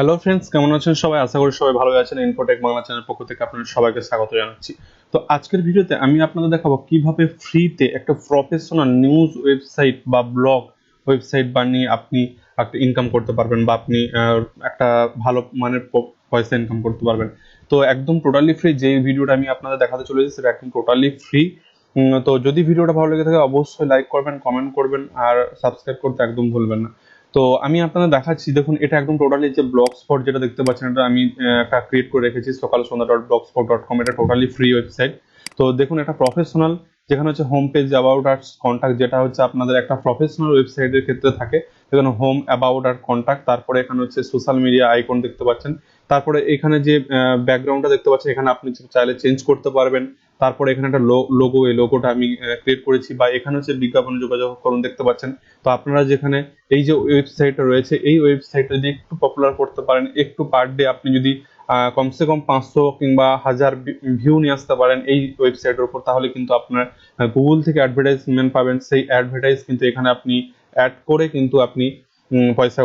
Hello friends, কেমন আছেন সবাই? আশা করি সবাই ভালো আছেন। ইনফোটেক বাংলা চ্যানেল পক্ষ থেকে আপনাদের সবাইকে স্বাগত জানাচ্ছি। তো আজকের ভিডিওতে আমি আপনাদের দেখাবো কিভাবে ফ্রিতে একটা প্রফেশনাল নিউজ ওয়েবসাইট বা ব্লগ ওয়েবসাইট বানিয়ে আপনি একটা ইনকাম করতে পারবেন বা আপনি একটা ভালো মানের পয়সা ইনকাম করতে পারবেন। তো একদম টোটালি ফ্রি যে ভিডিওটা আমি আপনাদের দেখাতে চলেছি সেটা একদম টোটালি ফ্রি। তো যদি ভিডিওটা ভালো লেগে থাকে অবশ্যই লাইক করবেন, কমেন্ট করবেন আর সাবস্ক্রাইব করতে একদম ভুলবেন না। তো আমি আপনাদের দেখাচ্ছি, দেখুন এটা একদম টোটালি যে ব্লগ স্পট যেটা দেখতে পাচ্ছেন, এটা আমি একটা ক্রিয়েট করে রেখেছি সকাল সন্ধ্যা .blogspot.com। এটা টোটালি ফ্রি ওয়েবসাইট। তো দেখুন এটা প্রফেশনাল, যেখানে হচ্ছে হোম পেজ, অ্যাবাউট আর কন্ট্যাক্ট, যেটা হচ্ছে আপনাদের একটা প্রফেশনাল ওয়েবসাইটের ক্ষেত্রে থাকে। এখানে হোম, অ্যাবাউট আর কন্ট্যাক্ট, তারপরে এখানে হচ্ছে সোশ্যাল মিডিয়া আইকন দেখতে পাচ্ছেন, তারপরে এখানে যে ব্যাকগ্রাউন্ডটা দেখতে পাচ্ছেন এখানে আপনি চাইলে চেঞ্জ করতে পারবেন। তারপরে এখানে একটা লোগো, এই লোগোটা আমি ক্রিয়েট করেছি, বা এখানে হচ্ছে বিজ্ঞাপনে যোগাযোগ করুন দেখতে পাচ্ছেন। তো আপনারা যেখানে এই যে ওয়েবসাইটটা রয়েছে, এই ওয়েবসাইটটা যদি একটু পপুলার করতে পারেন, একটু পার ডে আপনি যদি কমসে কম 500 কিংবা 1000 ভিউ নিয়ে আসতে পারেন এই ওয়েবসাইটের উপর, তাহলে কিন্তু আপনার গুগল থেকে অ্যাডভার্টাইজমেন্ট পাবেন। সেই অ্যাডভার্টাইজ কিন্তু এখানে আপনি অ্যাড করে কিন্তু আপনি পয়সা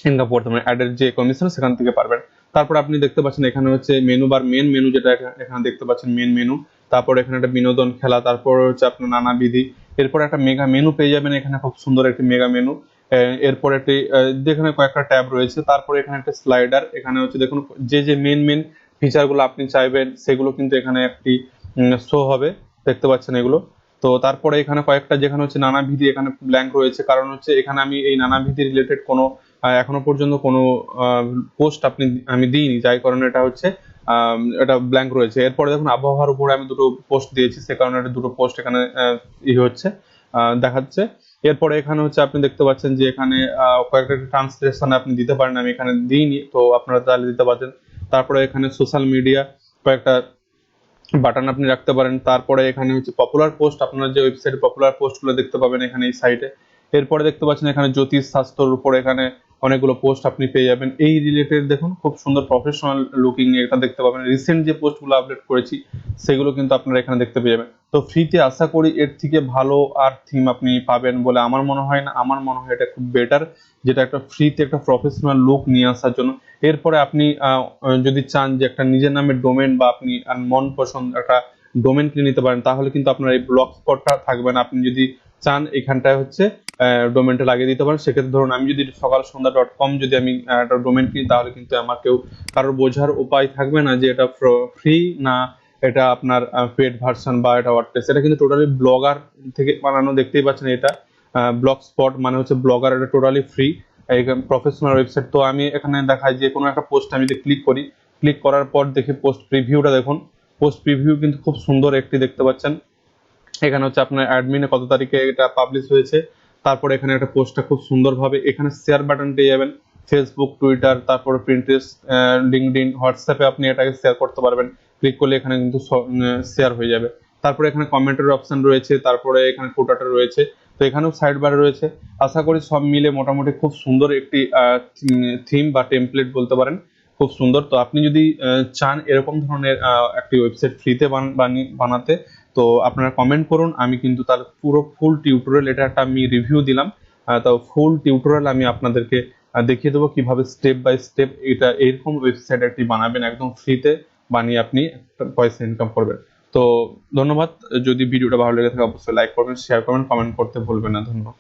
ইনকাম করতে পারবেন, অ্যাডের যে কমিশন সেখান থেকে পারবেন। তারপর আপনি দেখতে পাচ্ছেন এখানে হচ্ছে মেনু বার, মেন মেনু যেটা এখানে দেখতে পাচ্ছেন মেন মেনু। তারপর এখানে একটা বিনোদন, খেলা, তারপর হচ্ছে আপনার নানাবিধি। এরপর একটা মেগা মেনু পেয়ে যাবেন এখানে, খুব সুন্দর একটি মেগা মেনু। এরপর একটি যেখানে কয়েকটা ট্যাব রয়েছে, তারপরে এখানে একটা স্লাইডার, এখানে হচ্ছে দেখুন যে যে মেন মেন ফিচারগুলো আপনি চাইবেন সেগুলো কিন্তু এখানে একটি শো হবে, দেখতে পাচ্ছেন এগুলো। তো তারপরে এখানে কয়েকটা যেখানে হচ্ছে নানাবিধি, এখানে ব্ল্যাঙ্ক রয়েছে, কারণ হচ্ছে এখানে আমি এই নানাবিধি রিলেটেড কোনো এখনো পর্যন্ত কোনো পোস্ট আমি দিইনি, যাই কারণে এটা হচ্ছে এটা ব্ল্যাঙ্ক রয়েছে। এরপরে দেখুন আবহাওয়ার উপরে আমি দুটো পোস্ট দিয়েছি, সে কারণে এটা দুটো পোস্ট এখানে হচ্ছে দেখাচ্ছে। এরপরে এখানে হচ্ছে আপনি দেখতে পাচ্ছেন যে এখানে কয়েকটা ট্রান্সলেশন আপনি দিতে পারেন, আমি এখানে দিইনি, তো আপনারা তাহলে দিতে পারছেন। তারপরে এখানে সোশ্যাল মিডিয়া কয়েকটা বাটন আপনি রাখতে পারেন। তারপরে এখানে হচ্ছে পপুলার পোস্ট, আপনার যে ওয়েবসাইটে পপুলার পোস্টগুলো দেখতে পাবেন এখানে এই সাইটে। এরপরে দেখতে পাচ্ছেন এখানে জ্যোতিষ শাস্ত্রের উপর এখানে অনেকগুলো পোস্ট আপনি পেয়ে যাবেন এই রিলেটেড। দেখুন খুব সুন্দর প্রফেশনাল লুকিং এটা দেখতে পাবেন। রিসেন্ট যে পোস্টগুলো আপলোড করেছি সেগুলো কিন্তু আপনারা এখানে দেখতে পেয়ে যাবেন। তো ফ্রিতে আশা করি এর থেকে ভালো আর থিম আপনি পাবেন বলে আমার মনে হয় না। আমার মনে হয় এটা খুব বেটার, যেটা একটা ফ্রিতে একটা প্রফেশনাল লুক নিয়ে আসার জন্য। এরপরে আপনি যদি চান যে একটা নিজের নামে ডোমেন বা আপনি মন পছন্দ একটা ডোমেন কিনে নিতে পারেন, তাহলে কিন্তু আপনার এই ব্লগ স্পটটা থাকবে না। আপনি যদি চান এখানটায় হচ্ছে ডোমেনটা লাগিয়ে দিতে পারেন। সেক্ষেত্রে ধরুন আমি যদি সকাল সন্ধ্যা .com যদি আমি একটা ডোমেন কিনি, তাহলে কিন্তু আমার কেউ কারোর বোঝার উপায় থাকবে না যে এটা ফ্রি না এটা আপনার পেড ভার্সন বা এটা ওয়ার্ডপ্রেস। এটা কিন্তু টোটালি ব্লগার থেকে বানানো, দেখতেই পাচ্ছেন এটা ব্লগ স্পট মানে হচ্ছে ব্লগার, এটা টোটালি ফ্রি প্রফেশনাল ওয়েবসাইট। তো আমি এখানে দেখাই যে কোনো একটা পোস্ট আমি যদি ক্লিক করি, ক্লিক করার পর দেখি পোস্ট প্রিভিউটা, দেখুন পোস্ট প্রিভিউ কিন্তু খুব সুন্দর একটি দেখতে পাচ্ছেন। এখানে হচ্ছে আপনার অ্যাডমিনে কত তারিখে এটা পাবলিশ হয়েছে, তারপরে এখানে একটা পোস্টটা খুব সুন্দরভাবে এখানে শেয়ার বাটন পেয়ে যাবেন। ফেসবুক, টুইটার, তারপরে প্রিন্টারেস্ট, লিঙ্কডইন, হোয়াটসঅ্যাপে আপনি এটাকে শেয়ার করতে পারবেন। ক্লিক করলে এখানে কিন্তু শেয়ার হয়ে যাবে। তারপরে এখানে কমেন্টের অপশন রয়েছে, তারপরে এখানে ফুটারটা রয়েছে, তো এখানেও সাইড বার রয়েছে। আশা করি সব মিলে মোটামুটি খুব সুন্দর একটি থিম বা টেমপ্লেট বলতে পারেন, খুব সুন্দর। তো আপনি যদি চান এরকম ধরনের একটি ওয়েবসাইট ফ্রিতে বানাতে, তো আপনারা কমেন্ট করুন। আমি কিন্তু তার পুরো ফুল টিউটোরিয়াল, এটা একটা আমি রিভিউ দিলাম, তো ফুল টিউটোরিয়াল আমি আপনাদেরকে দেখিয়ে দেবো কিভাবে স্টেপ বাই স্টেপ এটা এরকম ওয়েবসাইট একটি বানাবেন, একদম ফ্রিতে বানিয়ে আপনি পয়সা ইনকাম করবেন। তো ধন্যবাদ। যদি ভিডিওটা ভালো লেগে থাকে অবশ্যই লাইক করবেন, শেয়ার করবেন, কমেন্ট করতে ভুলবেন না। ধন্যবাদ।